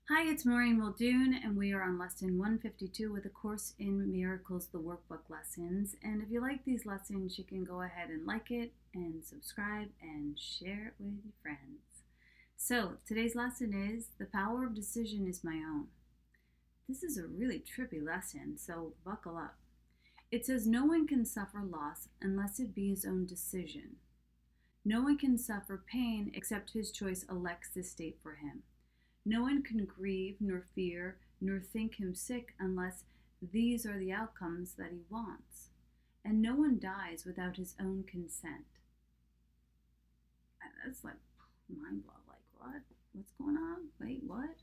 Hi, it's Maureen Muldoon, and we are on lesson 152 with A Course in Miracles, the workbook lessons. And if you like these lessons, you can go ahead and like it and subscribe and share it with your friends. So, today's lesson is The Power of Decision is My Own. This is a really trippy lesson, so buckle up. It says, No one can suffer loss unless it be his own decision. No one can suffer pain except his choice elects this state for him. No one can grieve, nor fear, nor think him sick unless these are the outcomes that he wants. And no one dies without his own consent. That's like mind blow. Like, what? What's going on? Wait, what?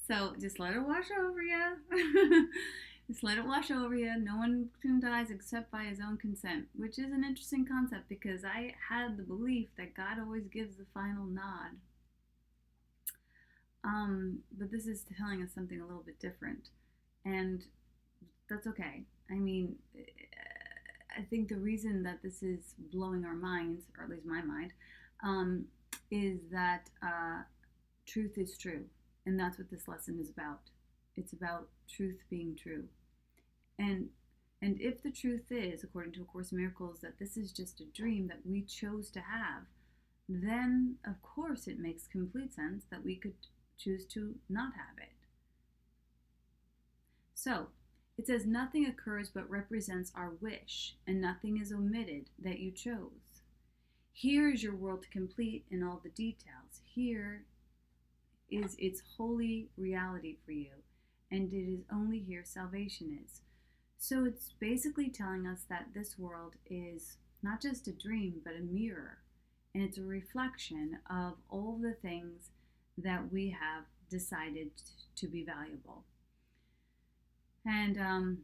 So just let it wash over you. Just let it wash over you. No one can die except by his own consent, which is an interesting concept because I had the belief that God always gives the final nod. But this is telling us something a little bit different, and that's okay. I mean, I think the reason that this is blowing our minds, or at least my mind, is that truth is true, and that's what this lesson is about. It's about truth being true, and if the truth is, according to A Course in Miracles, that this is just a dream that we chose to have, then of course it makes complete sense that we could choose to not have it. So, it says nothing occurs but represents our wish, and nothing is omitted that you chose. Here is your world complete in all the details. Here is its holy reality for you, and it is only here salvation is. So it's basically telling us that this world is not just a dream, but a mirror, and it's a reflection of all the things that we have decided to be valuable. And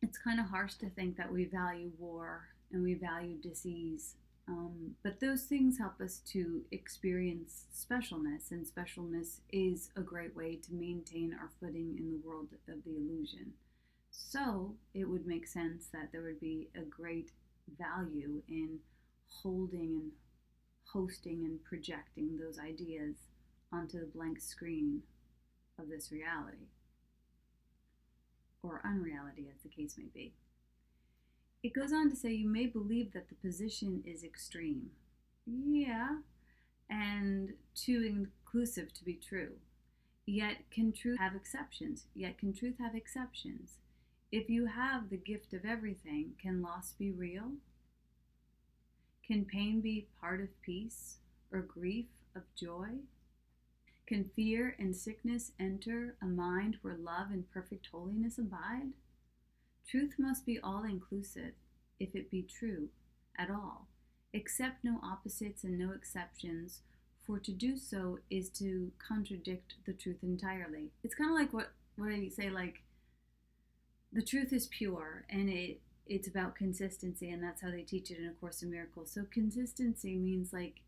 it's kind of harsh to think that we value war and we value disease, but those things help us to experience specialness, and specialness is a great way to maintain our footing in the world of the illusion. So it would make sense that there would be a great value in holding and hosting and projecting those ideas onto the blank screen of this reality, or unreality as the case may be. It goes on to say, you may believe that the position is extreme. Yeah, and too inclusive to be true. Yet can truth have exceptions? If you have the gift of everything, can loss be real? Can pain be part of peace, or grief of joy? Can fear and sickness enter a mind where love and perfect holiness abide? Truth must be all-inclusive, if it be true at all. Accept no opposites and no exceptions, for to do so is to contradict the truth entirely. It's kind of like what I say, like, the truth is pure, and it's about consistency, and that's how they teach it in A Course in Miracles. So consistency means, like,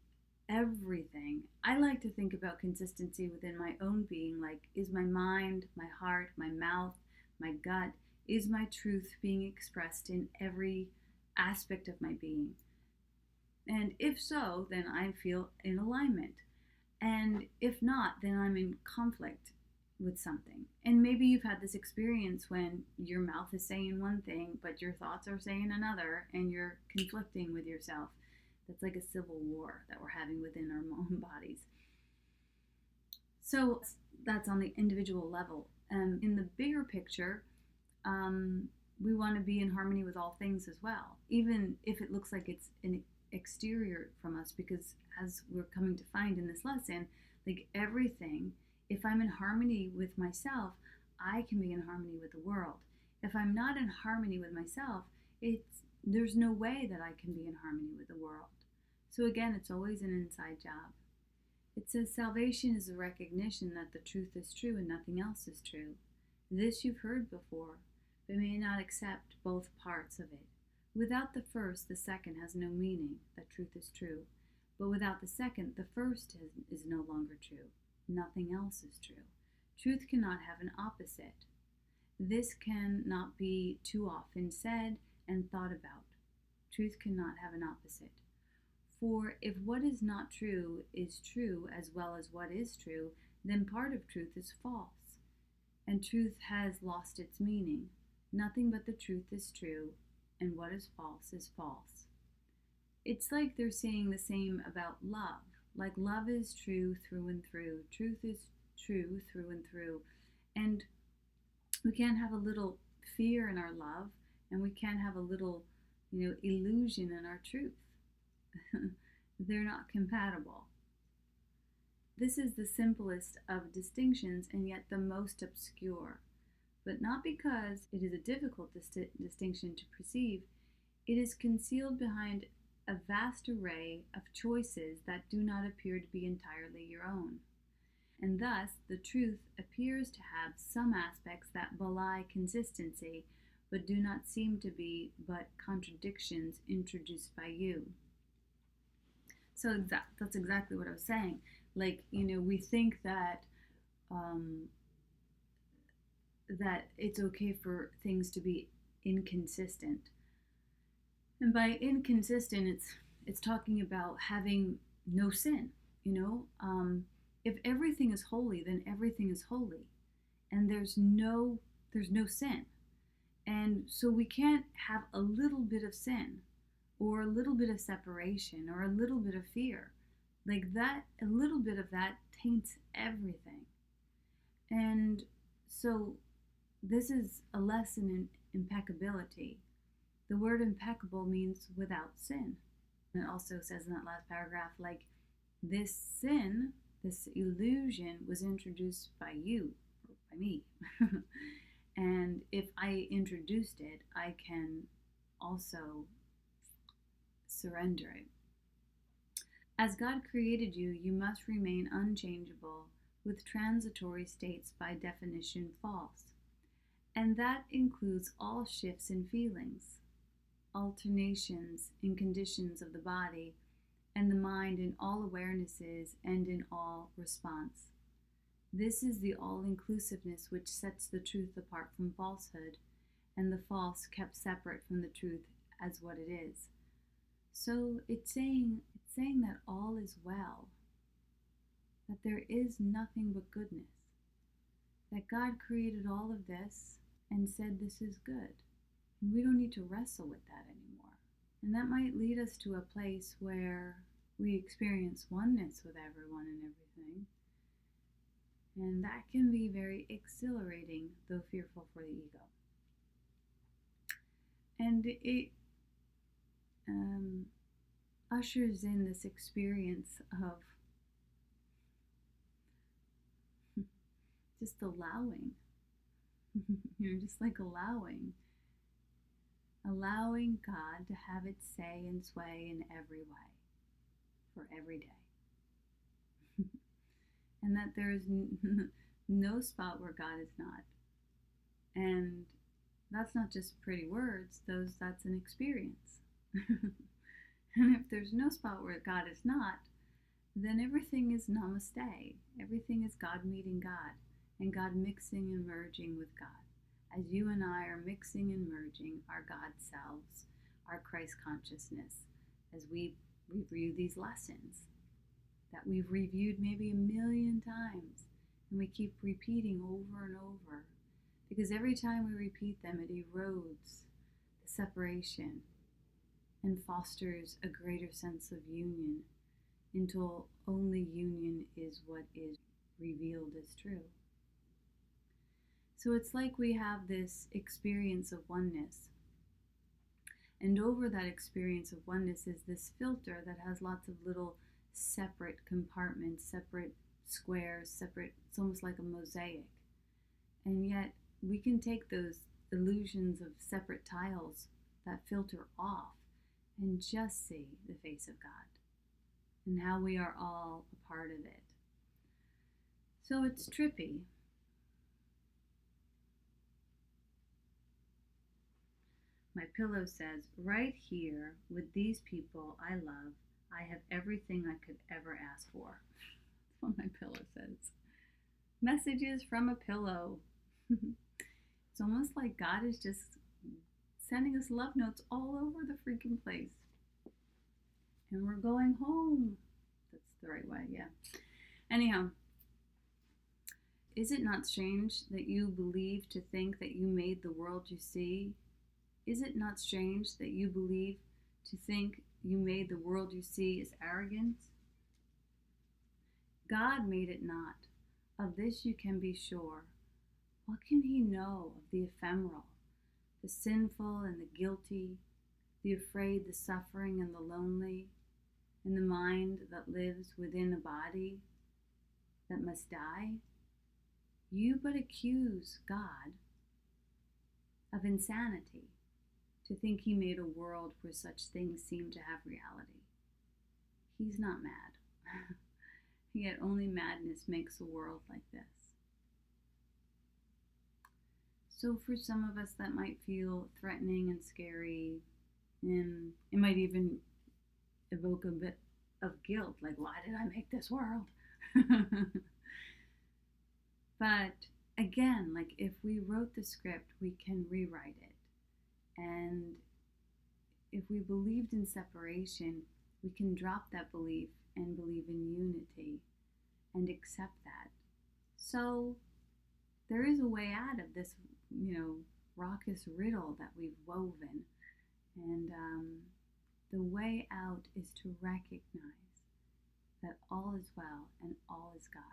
everything. I like to think about consistency within my own being, like, is my mind, my heart, my mouth, my gut, is my truth being expressed in every aspect of my being? And if so, then I feel in alignment. And if not, then I'm in conflict with something. And maybe you've had this experience when your mouth is saying one thing, but your thoughts are saying another, and you're conflicting with yourself. That's like a civil war that we're having within our own bodies. So that's on the individual level. In the bigger picture, we want to be in harmony with all things as well, even if it looks like it's an exterior from us, because as we're coming to find in this lesson, like everything, if I'm in harmony with myself, I can be in harmony with the world. If I'm not in harmony with myself, there's no way that I can be in harmony with the world. So again, it's always an inside job. It says salvation is a recognition that the truth is true and nothing else is true. This you've heard before, but may not accept both parts of it. Without the first, the second has no meaning, that truth is true. But without the second, the first is no longer true. Nothing else is true. Truth cannot have an opposite. This cannot be too often said and thought about. Truth cannot have an opposite. For if what is not true is true as well as what is true, then part of truth is false, and truth has lost its meaning. Nothing but the truth is true, and what is false is false. It's like they're saying the same about love. Like love is true through and through. Truth is true through and through. And we can't have a little fear in our love, and we can't have a little, illusion in our truth. They're not compatible. This is the simplest of distinctions and yet the most obscure, but not because it is a difficult distinction to perceive. It is concealed behind a vast array of choices that do not appear to be entirely your own. And thus, the truth appears to have some aspects that belie consistency, but do not seem to be but contradictions introduced by you. So that's exactly what I was saying. Like, we think that that it's okay for things to be inconsistent. And by inconsistent, it's talking about having no sin. If everything is holy, then everything is holy, and there's no sin. And so we can't have a little bit of sin, or a little bit of separation, or a little bit of fear. Like that, a little bit of that taints everything. And so this is a lesson in impeccability. The word impeccable means without sin. And it also says in that last paragraph, like, this sin, this illusion was introduced by you, or by me. And if I introduced it, I can also surrender it. As God created you, you must remain unchangeable, with transitory states by definition false. And that includes all shifts in feelings, alternations in conditions of the body and the mind in all awarenesses and in all response. This is the all-inclusiveness which sets the truth apart from falsehood, and the false kept separate from the truth as what it is. So it's saying that all is well, that there is nothing but goodness, that God created all of this and said this is good. And we don't need to wrestle with that anymore. And that might lead us to a place where we experience oneness with everyone and everything. And that can be very exhilarating, though fearful for the ego. And it ushers in this experience of just allowing, just like allowing God to have its say and sway in every way, for every day. And that there is no spot where God is not. And that's not just pretty words, that's an experience. And if there's no spot where God is not, then everything is namaste. Everything is God meeting God, and God mixing and merging with God. As you and I are mixing and merging our God selves, our Christ consciousness, as we review these lessons that we've reviewed maybe 1,000,000 times, and we keep repeating over and over, because every time we repeat them, it erodes the separation and fosters a greater sense of union, until only union is what is revealed as true. So it's like we have this experience of oneness, and over that experience of oneness is this filter that has lots of little separate compartments, separate squares, separate, it's almost like a mosaic. And yet we can take those illusions of separate tiles, that filter off, and just see the face of God and how we are all a part of it. So it's trippy. My pillow says, right here with these people I love, I have everything I could ever ask for. That's what my pillow says. Messages from a pillow. It's almost like God is just sending us love notes all over the freaking place. And we're going home. That's the right way, yeah. Anyhow, is it not strange that you believe to think that you made the world you see? Is it not strange that you believe to think you made the world you see is arrogance? God made it not. Of this you can be sure. What can he know of the ephemeral, the sinful and the guilty, the afraid, the suffering and the lonely, and the mind that lives within a body that must die? You but accuse God of insanity to think he made a world where such things seem to have reality. He's not mad. Yet only madness makes a world like this. So for some of us that might feel threatening and scary, and it might even evoke a bit of guilt, like, why did I make this world? But again, like, if we wrote the script, we can rewrite it. And if we believed in separation, we can drop that belief and believe in unity and accept that. So there is a way out of this, raucous riddle that we've woven. And the way out is to recognize that all is well and all is God.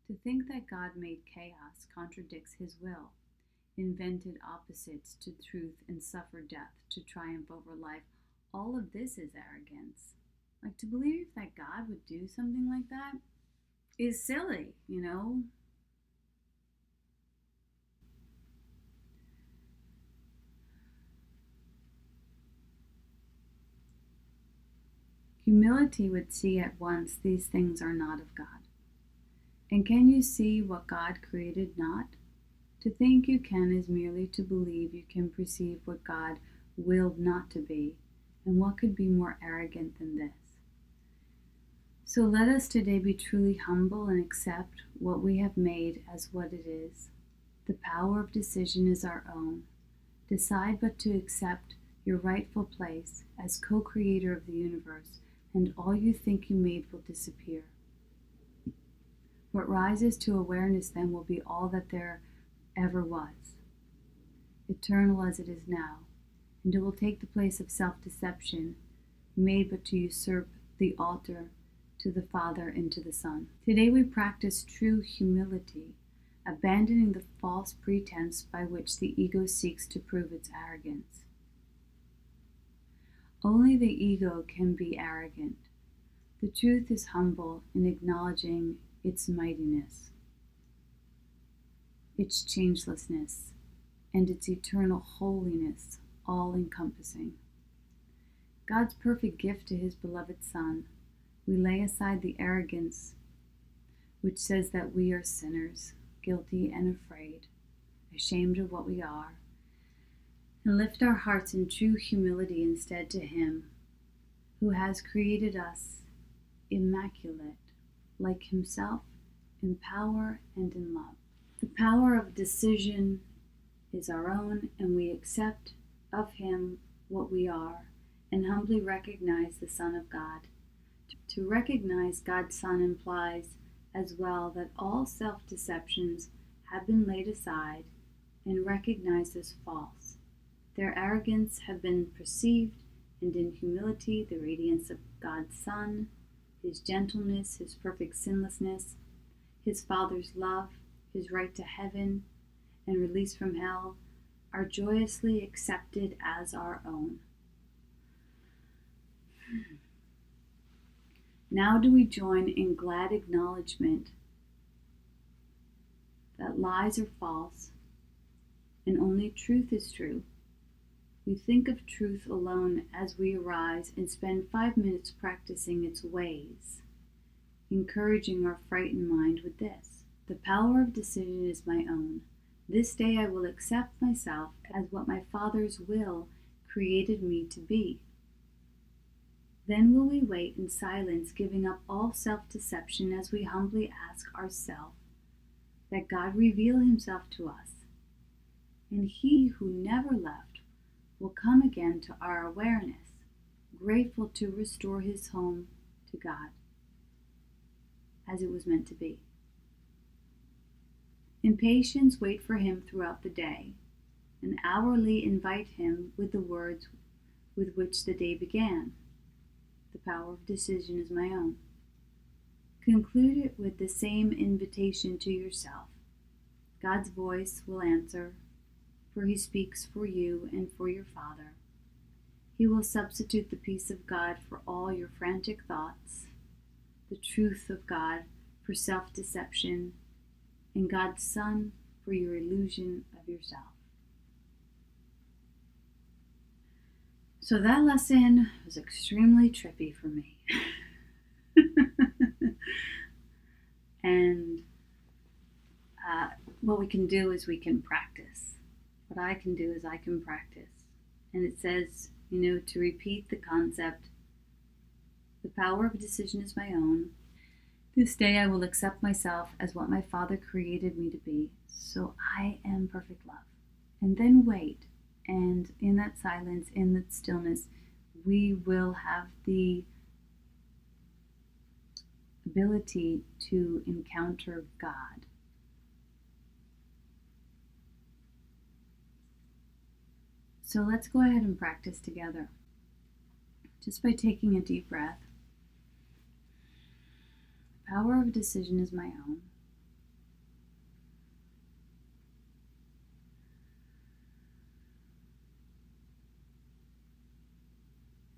To think that God made chaos contradicts his will, invented opposites to truth and suffered death to triumph over life. All of this is arrogance. Like, to believe that God would do something like that is silly, Humility would see at once these things are not of God. And can you see what God created not? To think you can is merely to believe you can perceive what God willed not to be, and what could be more arrogant than this? So let us today be truly humble and accept what we have made as what it is. The power of decision is our own. Decide but to accept your rightful place as co-creator of the universe, and all you think you made will disappear. What rises to awareness then will be all that there ever was, eternal as it is now, and it will take the place of self-deception, made but to usurp the altar to the Father and to the Son. Today we practice true humility, abandoning the false pretense by which the ego seeks to prove its arrogance. Only the ego can be arrogant. The truth is humble in acknowledging its mightiness, its changelessness, and its eternal holiness, all-encompassing. God's perfect gift to his beloved Son, we lay aside the arrogance which says that we are sinners, guilty and afraid, ashamed of what we are, and lift our hearts in true humility instead to him who has created us immaculate, like himself, in power and in love. The power of decision is our own, and we accept of him what we are and humbly recognize the Son of God. To recognize God's Son implies as well that all self-deceptions have been laid aside and recognized as false. Their arrogance have been perceived, and in humility the radiance of God's Son, his gentleness, his perfect sinlessness, his Father's love, his right to heaven and release from hell are joyously accepted as our own. Now do we join in glad acknowledgement that lies are false and only truth is true. We think of truth alone as we arise and spend 5 minutes practicing its ways, encouraging our frightened mind with this: the power of decision is my own. This day I will accept myself as what my Father's will created me to be. Then will we wait in silence, giving up all self-deception as we humbly ask ourselves that God reveal himself to us, and he who never left will come again to our awareness, grateful to restore his home to God as it was meant to be. In patience, wait for him throughout the day, and hourly invite him with the words with which the day began. The power of decision is my own. Conclude it with the same invitation to yourself. God's voice will answer, for he speaks for you and for your Father. He will substitute the peace of God for all your frantic thoughts, the truth of God for self-deception, and God's Son for your illusion of yourself. So that lesson was extremely trippy for me. And what we can do is we can practice. What I can do is I can practice. And it says, to repeat the concept, the power of decision is my own. This day I will accept myself as what my Father created me to be. So I am perfect love. And then wait. And in that silence, in that stillness, we will have the ability to encounter God. So let's go ahead and practice together. Just by taking a deep breath. The power of decision is my own.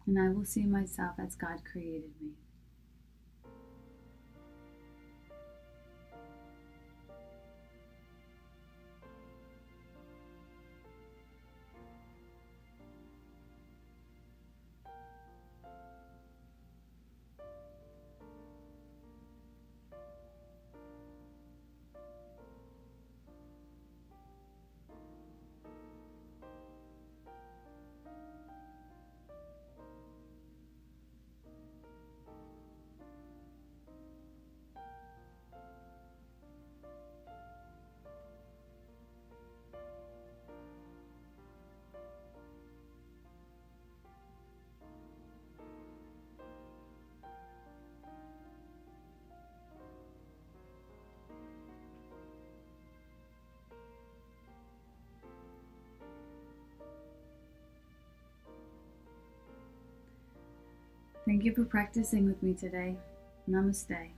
And I will see myself as God created me. Thank you for practicing with me today. Namaste.